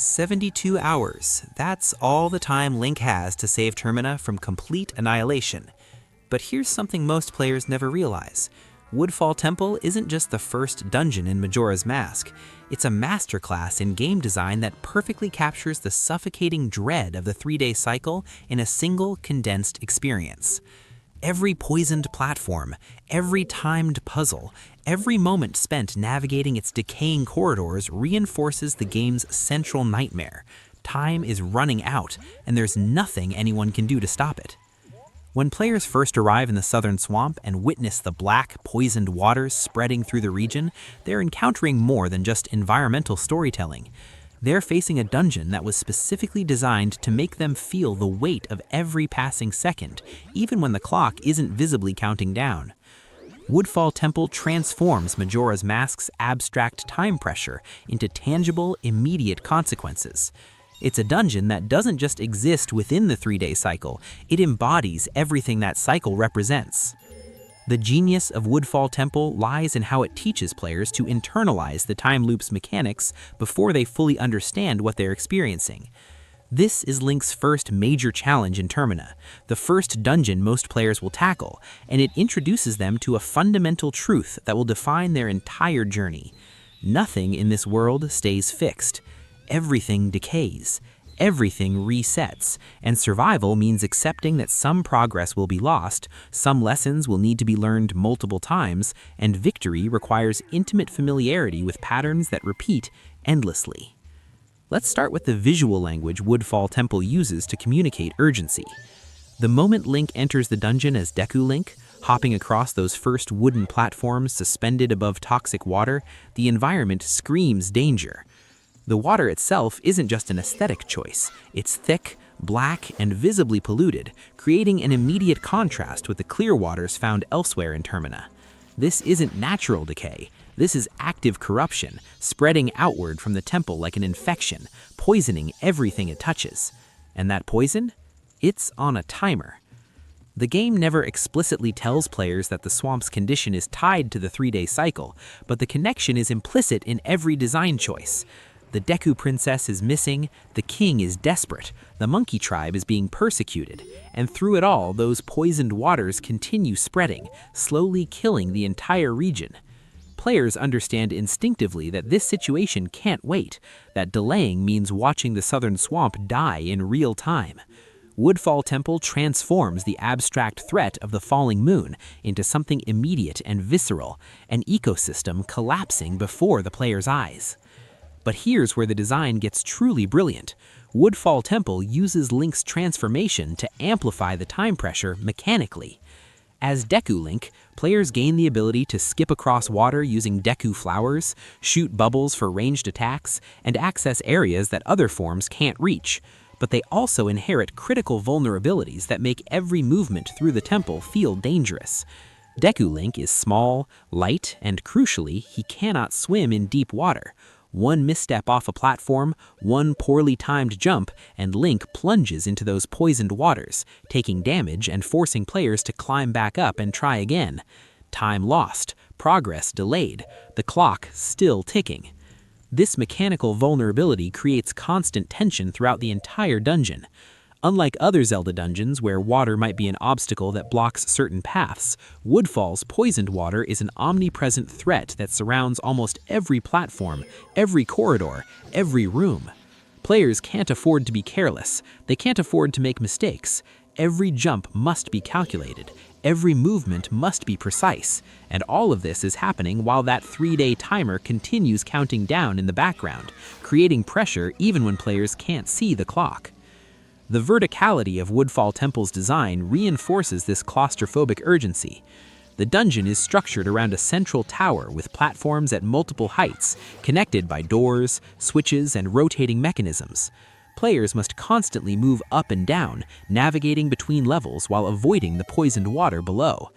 72 hours. That's all the time Link has to save Termina from complete annihilation. But here's something most players never realize. Woodfall Temple isn't just the first dungeon in Majora's Mask. It's a masterclass in game design that perfectly captures the suffocating dread of the 3-day cycle in a single condensed experience. Every poisoned platform, every timed puzzle, every moment spent navigating its decaying corridors reinforces the game's central nightmare. Time is running out, and there's nothing anyone can do to stop it. When players first arrive in the southern swamp and witness the black, poisoned waters spreading through the region, they're encountering more than just environmental storytelling. They're facing a dungeon that was specifically designed to make them feel the weight of every passing second, even when the clock isn't visibly counting down. Woodfall Temple transforms Majora's Mask's abstract time pressure into tangible, immediate consequences. It's a dungeon that doesn't just exist within the 3-day cycle, it embodies everything that cycle represents. The genius of Woodfall Temple lies in how it teaches players to internalize the time loop's mechanics before they fully understand what they're experiencing. This is Link's first major challenge in Termina, the first dungeon most players will tackle, and it introduces them to a fundamental truth that will define their entire journey. Nothing in this world stays fixed. Everything decays. Everything resets, and survival means accepting that some progress will be lost, some lessons will need to be learned multiple times, and victory requires intimate familiarity with patterns that repeat endlessly. Let's start with the visual language Woodfall Temple uses to communicate urgency. The moment Link enters the dungeon as Deku Link, hopping across those first wooden platforms suspended above toxic water, the environment screams danger. The water itself isn't just an aesthetic choice. It's thick, black, and visibly polluted, creating an immediate contrast with the clear waters found elsewhere in Termina. This isn't natural decay. This is active corruption, spreading outward from the temple like an infection, poisoning everything it touches. And that poison? It's on a timer. The game never explicitly tells players that the swamp's condition is tied to the 3-day cycle, but the connection is implicit in every design choice. The Deku Princess is missing, the king is desperate, the monkey tribe is being persecuted, and through it all, those poisoned waters continue spreading, slowly killing the entire region. Players understand instinctively that this situation can't wait, that delaying means watching the southern swamp die in real time. Woodfall Temple transforms the abstract threat of the falling moon into something immediate and visceral, an ecosystem collapsing before the player's eyes. But here's where the design gets truly brilliant. Woodfall Temple uses Link's transformation to amplify the time pressure mechanically. As Deku Link, players gain the ability to skip across water using Deku flowers, shoot bubbles for ranged attacks, and access areas that other forms can't reach. But they also inherit critical vulnerabilities that make every movement through the temple feel dangerous. Deku Link is small, light, and crucially, he cannot swim in deep water. One misstep off a platform, one poorly timed jump, and Link plunges into those poisoned waters, taking damage and forcing players to climb back up and try again. Time lost, progress delayed, the clock still ticking. This mechanical vulnerability creates constant tension throughout the entire dungeon. Unlike other Zelda dungeons where water might be an obstacle that blocks certain paths, Woodfall's poisoned water is an omnipresent threat that surrounds almost every platform, every corridor, every room. Players can't afford to be careless. They can't afford to make mistakes. Every jump must be calculated. Every movement must be precise. And all of this is happening while that 3-day timer continues counting down in the background, creating pressure even when players can't see the clock. The verticality of Woodfall Temple's design reinforces this claustrophobic urgency. The dungeon is structured around a central tower with platforms at multiple heights, connected by doors, switches, and rotating mechanisms. Players must constantly move up and down, navigating between levels while avoiding the poisoned water below.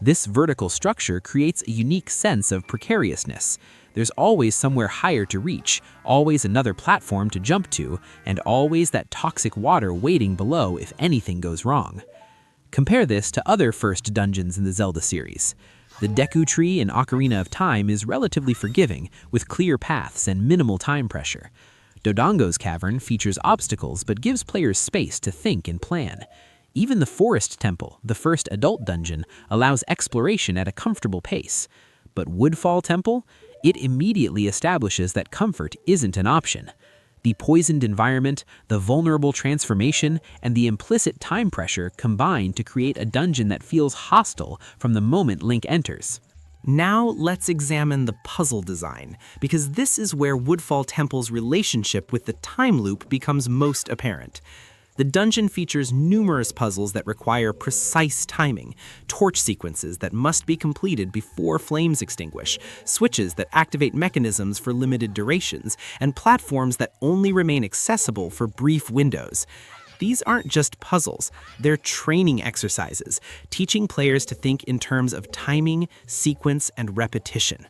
This vertical structure creates a unique sense of precariousness. There's always somewhere higher to reach, always another platform to jump to, and always that toxic water waiting below if anything goes wrong. Compare this to other first dungeons in the Zelda series. The Deku Tree in Ocarina of Time is relatively forgiving, with clear paths and minimal time pressure. Dodongo's Cavern features obstacles but gives players space to think and plan. Even the Forest Temple, the first adult dungeon, allows exploration at a comfortable pace. But Woodfall Temple? It immediately establishes that comfort isn't an option. The poisoned environment, the vulnerable transformation, and the implicit time pressure combine to create a dungeon that feels hostile from the moment Link enters. Now let's examine the puzzle design, because this is where Woodfall Temple's relationship with the time loop becomes most apparent. The dungeon features numerous puzzles that require precise timing, torch sequences that must be completed before flames extinguish, switches that activate mechanisms for limited durations, and platforms that only remain accessible for brief windows. These aren't just puzzles, they're training exercises, teaching players to think in terms of timing, sequence, and repetition.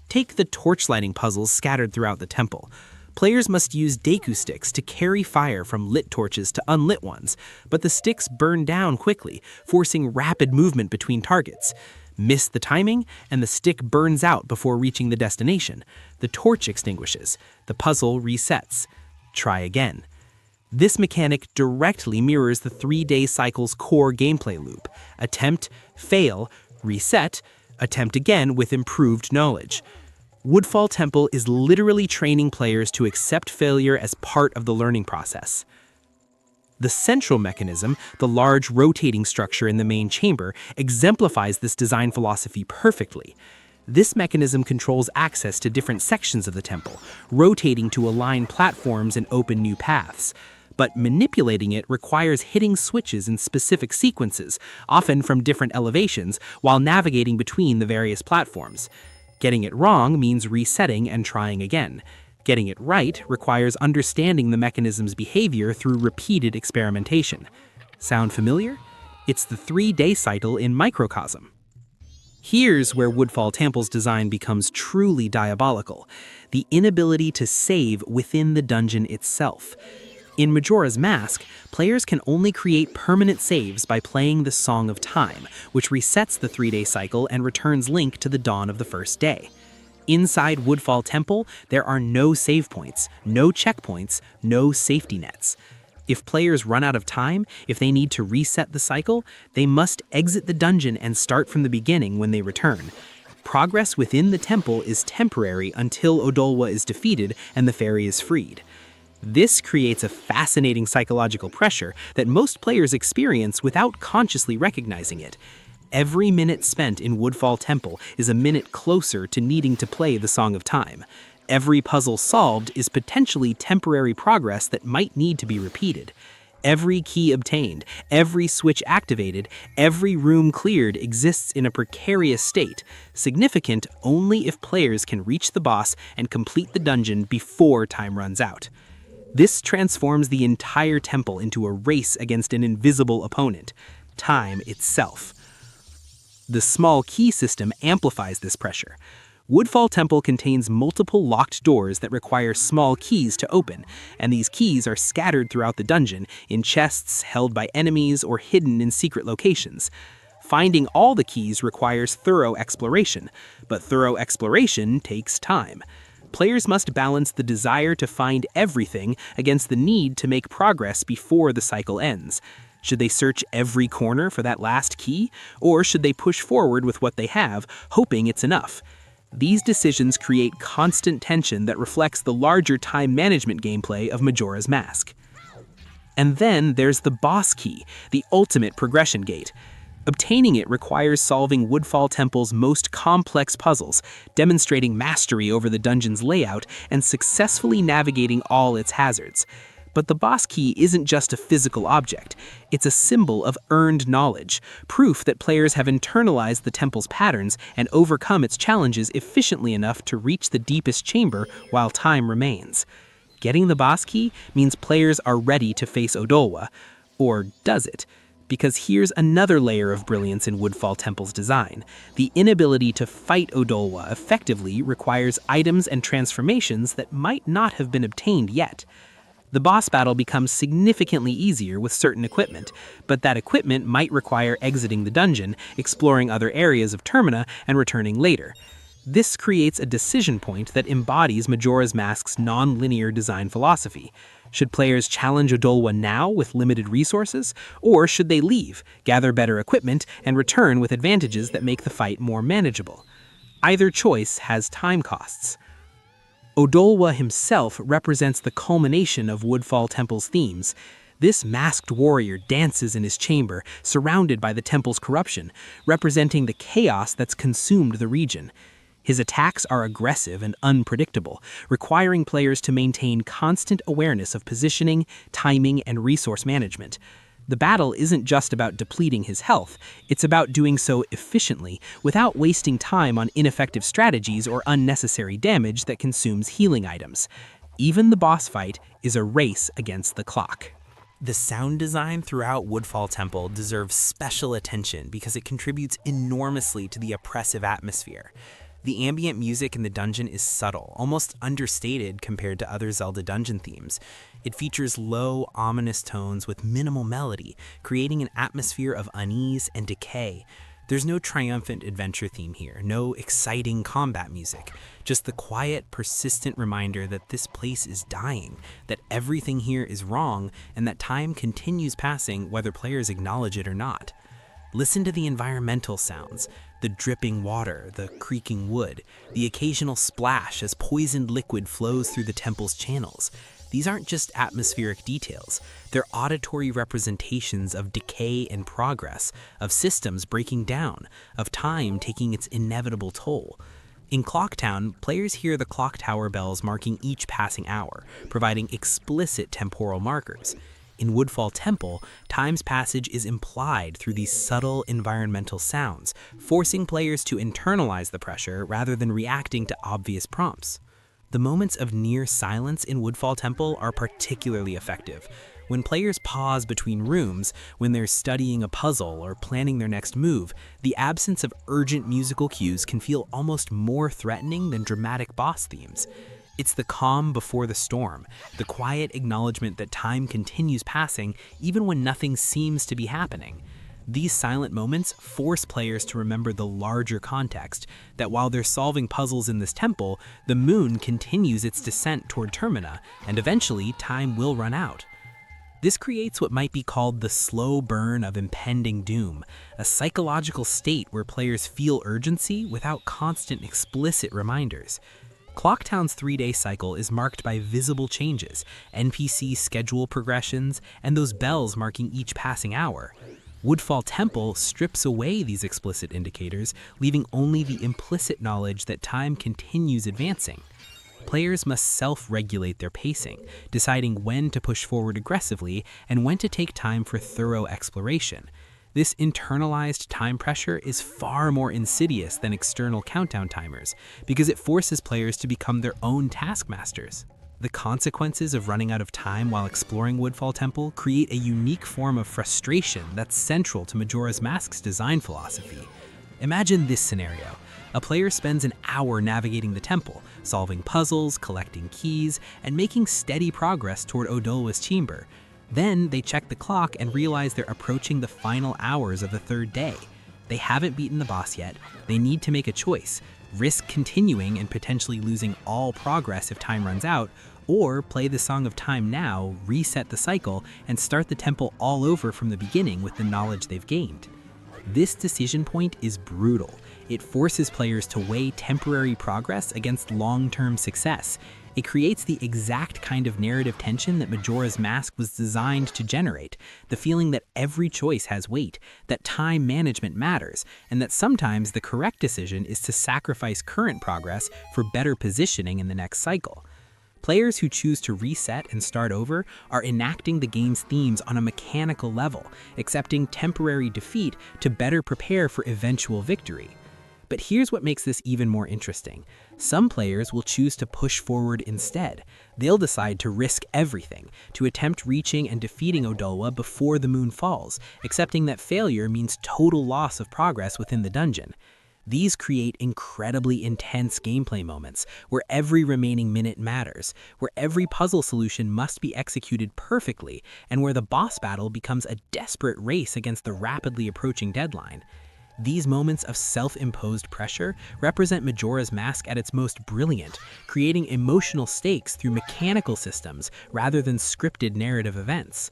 Take the torch lighting puzzles scattered throughout the temple. Players must use Deku sticks to carry fire from lit torches to unlit ones, but the sticks burn down quickly, forcing rapid movement between targets. Miss the timing, and the stick burns out before reaching the destination. The torch extinguishes. The puzzle resets. Try again. This mechanic directly mirrors the 3-day cycle's core gameplay loop. Attempt, fail, reset, attempt again with improved knowledge. Woodfall Temple is literally training players to accept failure as part of the learning process. The central mechanism, the large rotating structure in the main chamber, exemplifies this design philosophy perfectly. This mechanism controls access to different sections of the temple, rotating to align platforms and open new paths. But manipulating it requires hitting switches in specific sequences, often from different elevations, while navigating between the various platforms. Getting it wrong means resetting and trying again. Getting it right requires understanding the mechanism's behavior through repeated experimentation. Sound familiar? It's the 3-day cycle in Microcosm. Here's where Woodfall Temple's design becomes truly diabolical: the inability to save within the dungeon itself. In Majora's Mask, players can only create permanent saves by playing the Song of Time, which resets the 3-day cycle and returns Link to the dawn of the first day. Inside Woodfall Temple, there are no save points, no checkpoints, no safety nets. If players run out of time, if they need to reset the cycle, they must exit the dungeon and start from the beginning when they return. Progress within the temple is temporary until Odolwa is defeated and the fairy is freed. This creates a fascinating psychological pressure that most players experience without consciously recognizing it. Every minute spent in Woodfall Temple is a minute closer to needing to play the Song of Time. Every puzzle solved is potentially temporary progress that might need to be repeated. Every key obtained, every switch activated, every room cleared exists in a precarious state, significant only if players can reach the boss and complete the dungeon before time runs out. This transforms the entire temple into a race against an invisible opponent, time itself. The small key system amplifies this pressure. Woodfall Temple contains multiple locked doors that require small keys to open, and these keys are scattered throughout the dungeon in chests held by enemies or hidden in secret locations. Finding all the keys requires thorough exploration, but thorough exploration takes time. Players must balance the desire to find everything against the need to make progress before the cycle ends. Should they search every corner for that last key, or should they push forward with what they have, hoping it's enough? These decisions create constant tension that reflects the larger time management gameplay of Majora's Mask. And then there's the boss key, the ultimate progression gate. Obtaining it requires solving Woodfall Temple's most complex puzzles, demonstrating mastery over the dungeon's layout, and successfully navigating all its hazards. But the boss key isn't just a physical object. It's a symbol of earned knowledge, proof that players have internalized the temple's patterns and overcome its challenges efficiently enough to reach the deepest chamber while time remains. Getting the boss key means players are ready to face Odolwa. Or does it? Because here's another layer of brilliance in Woodfall Temple's design. The inability to fight Odolwa effectively requires items and transformations that might not have been obtained yet. The boss battle becomes significantly easier with certain equipment, but that equipment might require exiting the dungeon, exploring other areas of Termina, and returning later. This creates a decision point that embodies Majora's Mask's non-linear design philosophy. Should players challenge Odolwa now with limited resources, or should they leave, gather better equipment, and return with advantages that make the fight more manageable? Either choice has time costs. Odolwa himself represents the culmination of Woodfall Temple's themes. This masked warrior dances in his chamber, surrounded by the temple's corruption, representing the chaos that's consumed the region. His attacks are aggressive and unpredictable, requiring players to maintain constant awareness of positioning, timing, and resource management. The battle isn't just about depleting his health, it's about doing so efficiently, without wasting time on ineffective strategies or unnecessary damage that consumes healing items. Even the boss fight is a race against the clock. The sound design throughout Woodfall Temple deserves special attention because it contributes enormously to the oppressive atmosphere. The ambient music in the dungeon is subtle, almost understated compared to other Zelda dungeon themes. It features low, ominous tones with minimal melody, creating an atmosphere of unease and decay. There's no triumphant adventure theme here, no exciting combat music, just the quiet, persistent reminder that this place is dying, that everything here is wrong, and that time continues passing whether players acknowledge it or not. Listen to the environmental sounds, the dripping water, the creaking wood, the occasional splash as poisoned liquid flows through the temple's channels. These aren't just atmospheric details, they're auditory representations of decay and progress, of systems breaking down, of time taking its inevitable toll. In Clocktown, players hear the clock tower bells marking each passing hour, providing explicit temporal markers. In Woodfall Temple, time's passage is implied through these subtle environmental sounds, forcing players to internalize the pressure rather than reacting to obvious prompts. The moments of near silence in Woodfall Temple are particularly effective. When players pause between rooms, when they're studying a puzzle or planning their next move, the absence of urgent musical cues can feel almost more threatening than dramatic boss themes. It's the calm before the storm, the quiet acknowledgement that time continues passing even when nothing seems to be happening. These silent moments force players to remember the larger context, that while they're solving puzzles in this temple, the moon continues its descent toward Termina, and eventually time will run out. This creates what might be called the slow burn of impending doom, a psychological state where players feel urgency without constant explicit reminders. Clocktown's 3-day cycle is marked by visible changes, NPC schedule progressions, and those bells marking each passing hour. Woodfall Temple strips away these explicit indicators, leaving only the implicit knowledge that time continues advancing. Players must self-regulate their pacing, deciding when to push forward aggressively and when to take time for thorough exploration. This internalized time pressure is far more insidious than external countdown timers because it forces players to become their own taskmasters. The consequences of running out of time while exploring Woodfall Temple create a unique form of frustration that's central to Majora's Mask's design philosophy. Imagine this scenario. A player spends an hour navigating the temple, solving puzzles, collecting keys, and making steady progress toward Odolwa's chamber. Then they check the clock and realize they're approaching the final hours of the 3rd day. They haven't beaten the boss yet. They need to make a choice: risk continuing and potentially losing all progress if time runs out, or play the Song of Time now, reset the cycle, and start the temple all over from the beginning with the knowledge they've gained. This decision point is brutal. It forces players to weigh temporary progress against long-term success. It creates the exact kind of narrative tension that Majora's Mask was designed to generate, the feeling that every choice has weight, that time management matters, and that sometimes the correct decision is to sacrifice current progress for better positioning in the next cycle. Players who choose to reset and start over are enacting the game's themes on a mechanical level, accepting temporary defeat to better prepare for eventual victory. But here's what makes this even more interesting. Some players will choose to push forward instead. They'll decide to risk everything, to attempt reaching and defeating Odolwa before the moon falls, accepting that failure means total loss of progress within the dungeon. These create incredibly intense gameplay moments, where every remaining minute matters, where every puzzle solution must be executed perfectly, and where the boss battle becomes a desperate race against the rapidly approaching deadline. These moments of self-imposed pressure represent Majora's Mask at its most brilliant, creating emotional stakes through mechanical systems rather than scripted narrative events.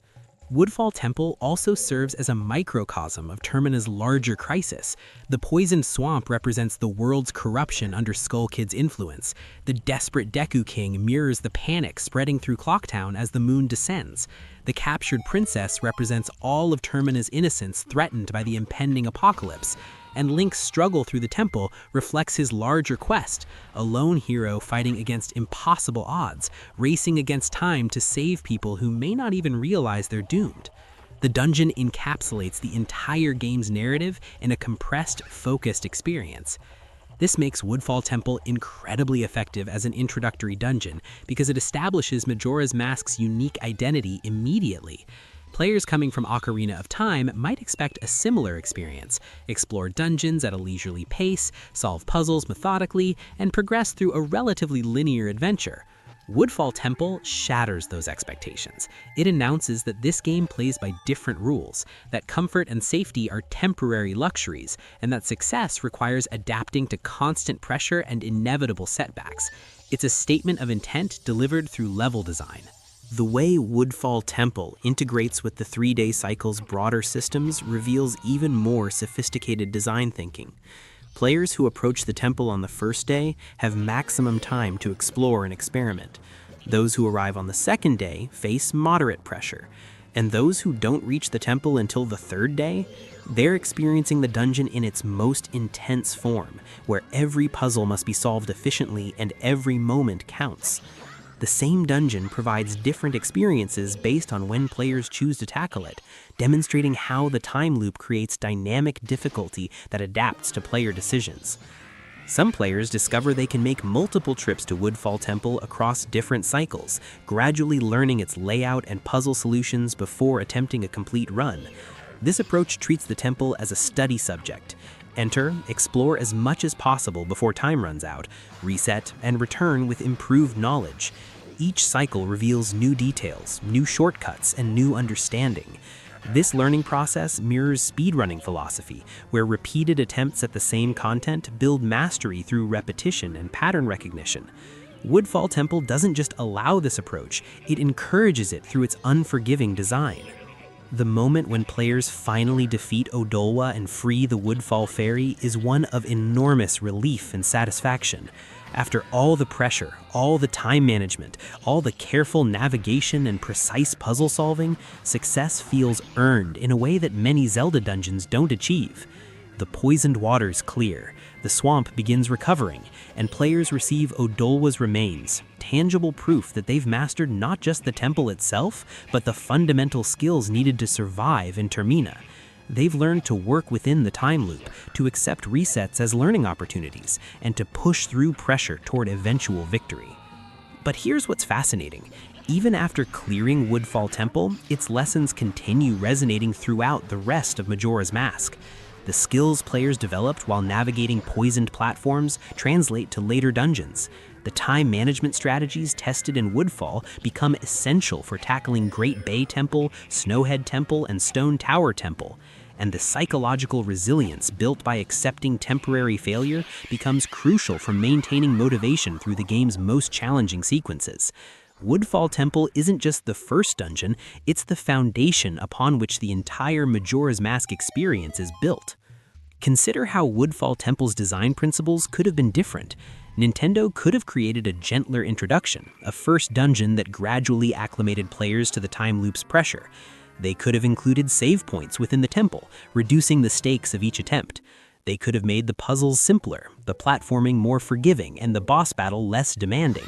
Woodfall Temple also serves as a microcosm of Termina's larger crisis. The poisoned swamp represents the world's corruption under Skull Kid's influence. The desperate Deku King mirrors the panic spreading through Clocktown as the moon descends. The captured princess represents all of Termina's innocence threatened by the impending apocalypse. And Link's struggle through the temple reflects his larger quest, a lone hero fighting against impossible odds, racing against time to save people who may not even realize they're doomed. The dungeon encapsulates the entire game's narrative in a compressed, focused experience. This makes Woodfall Temple incredibly effective as an introductory dungeon because it establishes Majora's Mask's unique identity immediately. Players coming from Ocarina of Time might expect a similar experience: explore dungeons at a leisurely pace, solve puzzles methodically, and progress through a relatively linear adventure. Woodfall Temple shatters those expectations. It announces that this game plays by different rules, that comfort and safety are temporary luxuries, and that success requires adapting to constant pressure and inevitable setbacks. It's a statement of intent delivered through level design. The way Woodfall Temple integrates with the 3-day cycle's broader systems reveals even more sophisticated design thinking. Players who approach the temple on the first day have maximum time to explore and experiment. Those who arrive on the second day face moderate pressure. And those who don't reach the temple until the third day, they're experiencing the dungeon in its most intense form, where every puzzle must be solved efficiently and every moment counts. The same dungeon provides different experiences based on when players choose to tackle it, demonstrating how the time loop creates dynamic difficulty that adapts to player decisions. Some players discover they can make multiple trips to Woodfall Temple across different cycles, gradually learning its layout and puzzle solutions before attempting a complete run. This approach treats the temple as a study subject. Enter, explore as much as possible before time runs out, reset, and return with improved knowledge. Each cycle reveals new details, new shortcuts, and new understanding. This learning process mirrors speedrunning philosophy, where repeated attempts at the same content build mastery through repetition and pattern recognition. Woodfall Temple doesn't just allow this approach, it encourages it through its unforgiving design. The moment when players finally defeat Odolwa and free the Woodfall Fairy is one of enormous relief and satisfaction. After all the pressure, all the time management, all the careful navigation and precise puzzle solving, success feels earned in a way that many Zelda dungeons don't achieve. The poisoned waters clear, the swamp begins recovering, and players receive Odolwa's remains, tangible proof that they've mastered not just the temple itself, but the fundamental skills needed to survive in Termina. They've learned to work within the time loop, to accept resets as learning opportunities, and to push through pressure toward eventual victory. But here's what's fascinating. Even after clearing Woodfall Temple, its lessons continue resonating throughout the rest of Majora's Mask. The skills players developed while navigating poisoned platforms translate to later dungeons. The time management strategies tested in Woodfall become essential for tackling Great Bay Temple, Snowhead Temple, and Stone Tower Temple. And the psychological resilience built by accepting temporary failure becomes crucial for maintaining motivation through the game's most challenging sequences. Woodfall Temple isn't just the first dungeon, it's the foundation upon which the entire Majora's Mask experience is built. Consider how Woodfall Temple's design principles could have been different. Nintendo could have created a gentler introduction, a first dungeon that gradually acclimated players to the time loop's pressure. They could have included save points within the temple, reducing the stakes of each attempt. They could have made the puzzles simpler, the platforming more forgiving, and the boss battle less demanding.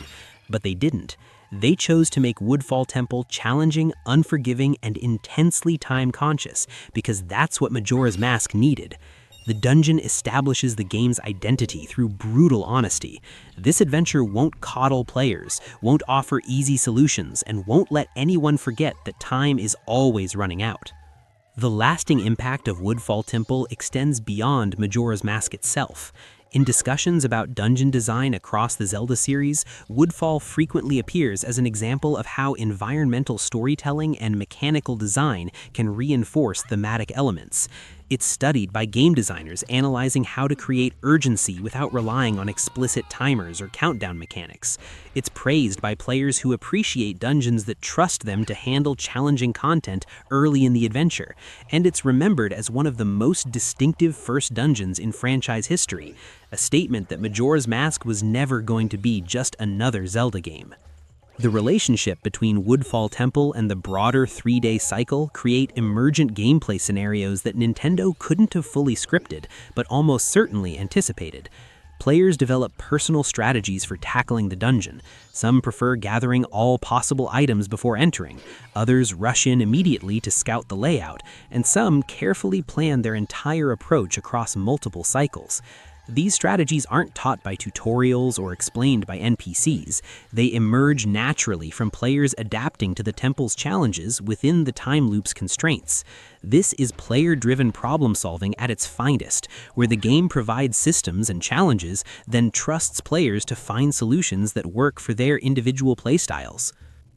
But they didn't. They chose to make Woodfall Temple challenging, unforgiving, and intensely time-conscious, because that's what Majora's Mask needed. The dungeon establishes the game's identity through brutal honesty. This adventure won't coddle players, won't offer easy solutions, and won't let anyone forget that time is always running out. The lasting impact of Woodfall Temple extends beyond Majora's Mask itself. In discussions about dungeon design across the Zelda series, Woodfall frequently appears as an example of how environmental storytelling and mechanical design can reinforce thematic elements. It's studied by game designers analyzing how to create urgency without relying on explicit timers or countdown mechanics. It's praised by players who appreciate dungeons that trust them to handle challenging content early in the adventure, and it's remembered as one of the most distinctive first dungeons in franchise history, a statement that Majora's Mask was never going to be just another Zelda game. The relationship between Woodfall Temple and the broader 3-day cycle create emergent gameplay scenarios that Nintendo couldn't have fully scripted, but almost certainly anticipated. Players develop personal strategies for tackling the dungeon. Some prefer gathering all possible items before entering, others rush in immediately to scout the layout, and some carefully plan their entire approach across multiple cycles. These strategies aren't taught by tutorials or explained by NPCs. They emerge naturally from players adapting to the temple's challenges within the time loop's constraints. This is player-driven problem-solving at its finest, where the game provides systems and challenges, then trusts players to find solutions that work for their individual playstyles.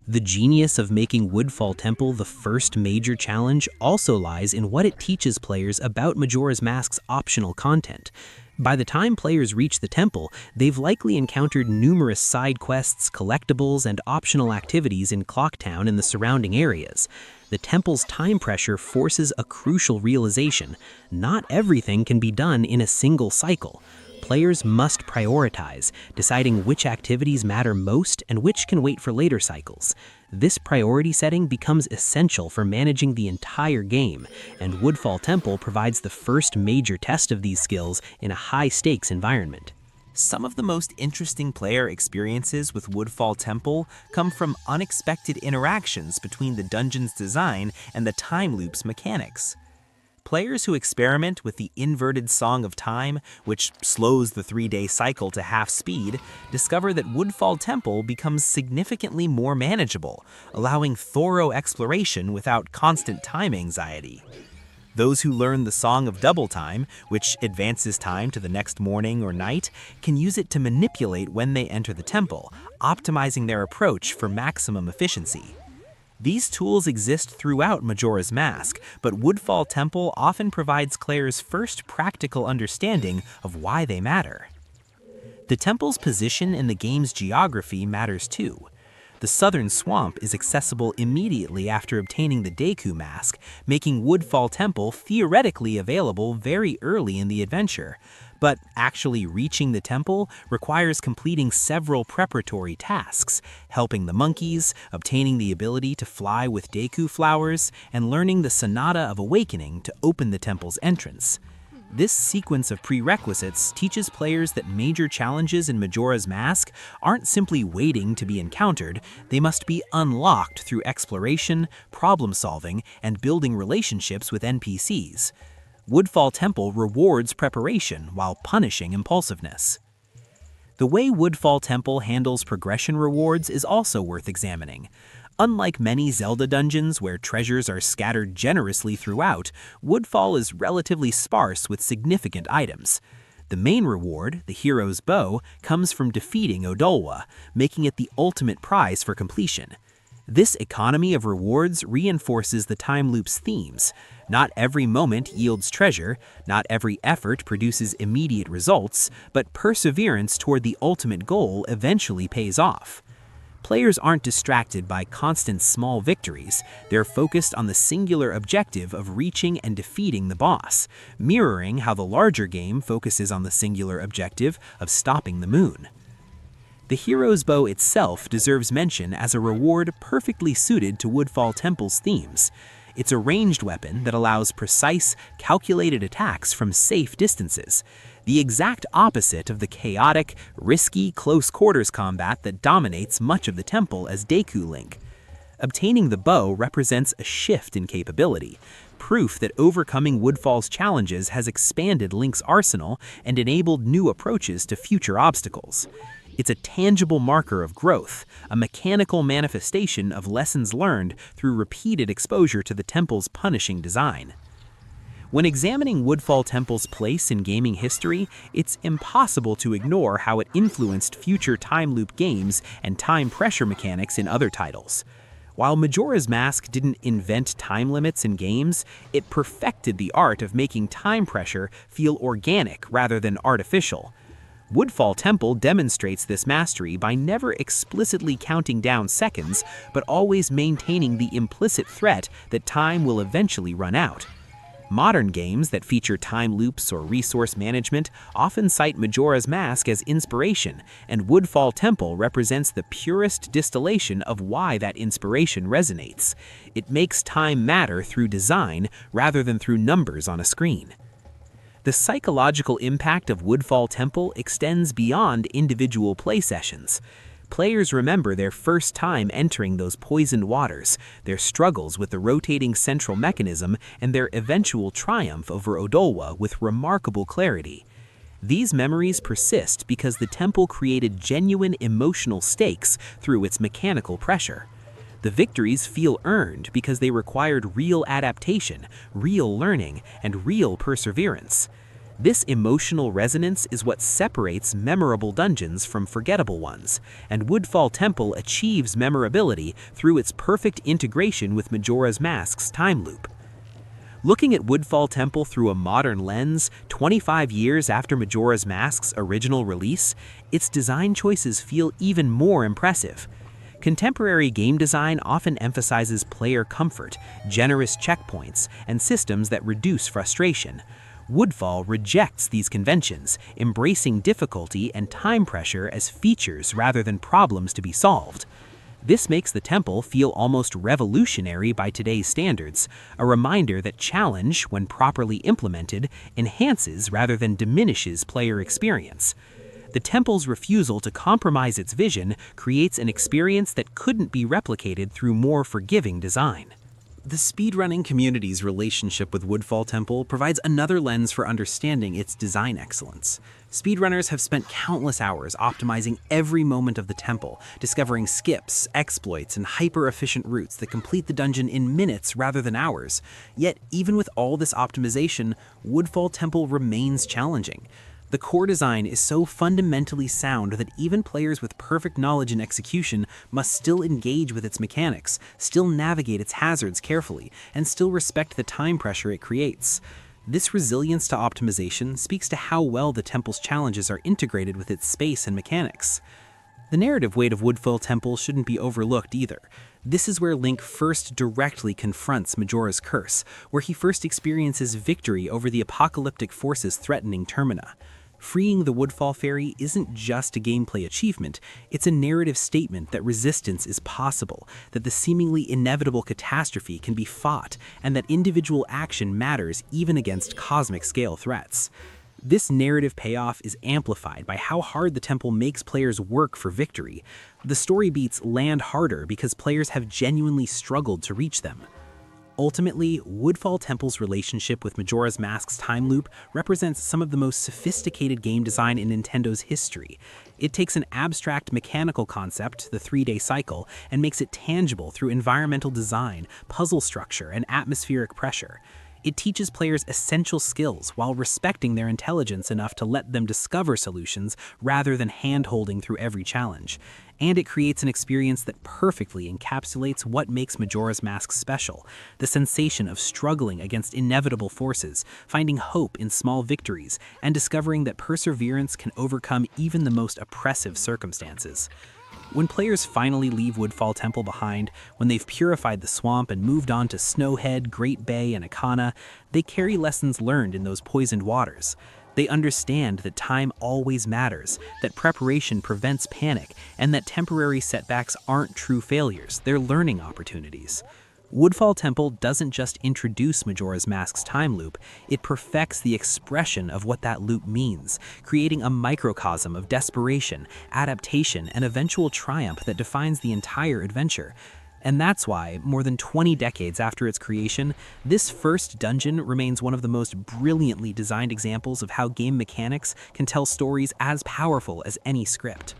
The genius of making Woodfall Temple the first major challenge also lies in what it teaches players about Majora's Mask's optional content. By the time players reach the temple, they've likely encountered numerous side quests, collectibles, and optional activities in Clocktown and the surrounding areas. The temple's time pressure forces a crucial realization: not everything can be done in a single cycle. Players must prioritize, deciding which activities matter most and which can wait for later cycles. This priority setting becomes essential for managing the entire game, and Woodfall Temple provides the first major test of these skills in a high-stakes environment. Some of the most interesting player experiences with Woodfall Temple come from unexpected interactions between the dungeon's design and the time loop's mechanics. Players who experiment with the inverted Song of Time, which slows the 3-day cycle to half speed, discover that Woodfall Temple becomes significantly more manageable, allowing thorough exploration without constant time anxiety. Those who learn the Song of Double Time, which advances time to the next morning or night, can use it to manipulate when they enter the temple, optimizing their approach for maximum efficiency. These tools exist throughout Majora's Mask, but Woodfall Temple often provides Claire's first practical understanding of why they matter. The temple's position in the game's geography matters too. The southern swamp is accessible immediately after obtaining the Deku Mask, making Woodfall Temple theoretically available very early in the adventure. But actually reaching the temple requires completing several preparatory tasks: helping the monkeys, obtaining the ability to fly with Deku flowers, and learning the Sonata of Awakening to open the temple's entrance. This sequence of prerequisites teaches players that major challenges in Majora's Mask aren't simply waiting to be encountered, they must be unlocked through exploration, problem-solving, and building relationships with NPCs. Woodfall Temple rewards preparation while punishing impulsiveness. The way Woodfall Temple handles progression rewards is also worth examining. Unlike many Zelda dungeons where treasures are scattered generously throughout, Woodfall is relatively sparse with significant items. The main reward, the hero's bow, comes from defeating Odolwa, making it the ultimate prize for completion. This economy of rewards reinforces the time loop's themes. Not every moment yields treasure, not every effort produces immediate results, but perseverance toward the ultimate goal eventually pays off. Players aren't distracted by constant small victories, they're focused on the singular objective of reaching and defeating the boss, mirroring how the larger game focuses on the singular objective of stopping the moon. The hero's bow itself deserves mention as a reward perfectly suited to Woodfall Temple's themes. It's a ranged weapon that allows precise, calculated attacks from safe distances, the exact opposite of the chaotic, risky close-quarters combat that dominates much of the temple as Deku Link. Obtaining the bow represents a shift in capability, proof that overcoming Woodfall's challenges has expanded Link's arsenal and enabled new approaches to future obstacles. It's a tangible marker of growth, a mechanical manifestation of lessons learned through repeated exposure to the temple's punishing design. When examining Woodfall Temple's place in gaming history, it's impossible to ignore how it influenced future time loop games and time pressure mechanics in other titles. While Majora's Mask didn't invent time limits in games, it perfected the art of making time pressure feel organic rather than artificial. Woodfall Temple demonstrates this mastery by never explicitly counting down seconds, but always maintaining the implicit threat that time will eventually run out. Modern games that feature time loops or resource management often cite Majora's Mask as inspiration, and Woodfall Temple represents the purest distillation of why that inspiration resonates. It makes time matter through design rather than through numbers on a screen. The psychological impact of Woodfall Temple extends beyond individual play sessions. Players remember their first time entering those poisoned waters, their struggles with the rotating central mechanism, and their eventual triumph over Odolwa with remarkable clarity. These memories persist because the temple created genuine emotional stakes through its mechanical pressure. The victories feel earned because they required real adaptation, real learning, and real perseverance. This emotional resonance is what separates memorable dungeons from forgettable ones, and Woodfall Temple achieves memorability through its perfect integration with Majora's Mask's time loop. Looking at Woodfall Temple through a modern lens, 25 years after Majora's Mask's original release, its design choices feel even more impressive. Contemporary game design often emphasizes player comfort, generous checkpoints, and systems that reduce frustration. Woodfall rejects these conventions, embracing difficulty and time pressure as features rather than problems to be solved. This makes the temple feel almost revolutionary by today's standards, a reminder that challenge, when properly implemented, enhances rather than diminishes player experience. The temple's refusal to compromise its vision creates an experience that couldn't be replicated through more forgiving design. The speedrunning community's relationship with Woodfall Temple provides another lens for understanding its design excellence. Speedrunners have spent countless hours optimizing every moment of the temple, discovering skips, exploits, and hyper-efficient routes that complete the dungeon in minutes rather than hours. Yet, even with all this optimization, Woodfall Temple remains challenging. The core design is so fundamentally sound that even players with perfect knowledge and execution must still engage with its mechanics, still navigate its hazards carefully, and still respect the time pressure it creates. This resilience to optimization speaks to how well the temple's challenges are integrated with its space and mechanics. The narrative weight of Woodfall Temple shouldn't be overlooked either. This is where Link first directly confronts Majora's Curse, where he first experiences victory over the apocalyptic forces threatening Termina. Freeing the Woodfall Fairy isn't just a gameplay achievement, it's a narrative statement that resistance is possible, that the seemingly inevitable catastrophe can be fought, and that individual action matters even against cosmic-scale threats. This narrative payoff is amplified by how hard the temple makes players work for victory. The story beats land harder because players have genuinely struggled to reach them. Ultimately, Woodfall Temple's relationship with Majora's Mask's time loop represents some of the most sophisticated game design in Nintendo's history. It takes an abstract mechanical concept, the 3-day cycle, and makes it tangible through environmental design, puzzle structure, and atmospheric pressure. It teaches players essential skills while respecting their intelligence enough to let them discover solutions rather than hand-holding through every challenge. And it creates an experience that perfectly encapsulates what makes Majora's Mask special, the sensation of struggling against inevitable forces, finding hope in small victories, and discovering that perseverance can overcome even the most oppressive circumstances. When players finally leave Woodfall Temple behind, when they've purified the swamp and moved on to Snowhead, Great Bay, and Akana, they carry lessons learned in those poisoned waters. They understand that time always matters, that preparation prevents panic, and that temporary setbacks aren't true failures, they're learning opportunities. Woodfall Temple doesn't just introduce Majora's Mask's time loop, it perfects the expression of what that loop means, creating a microcosm of desperation, adaptation, and eventual triumph that defines the entire adventure. And that's why, more than 20 decades after its creation, this first dungeon remains one of the most brilliantly designed examples of how game mechanics can tell stories as powerful as any script.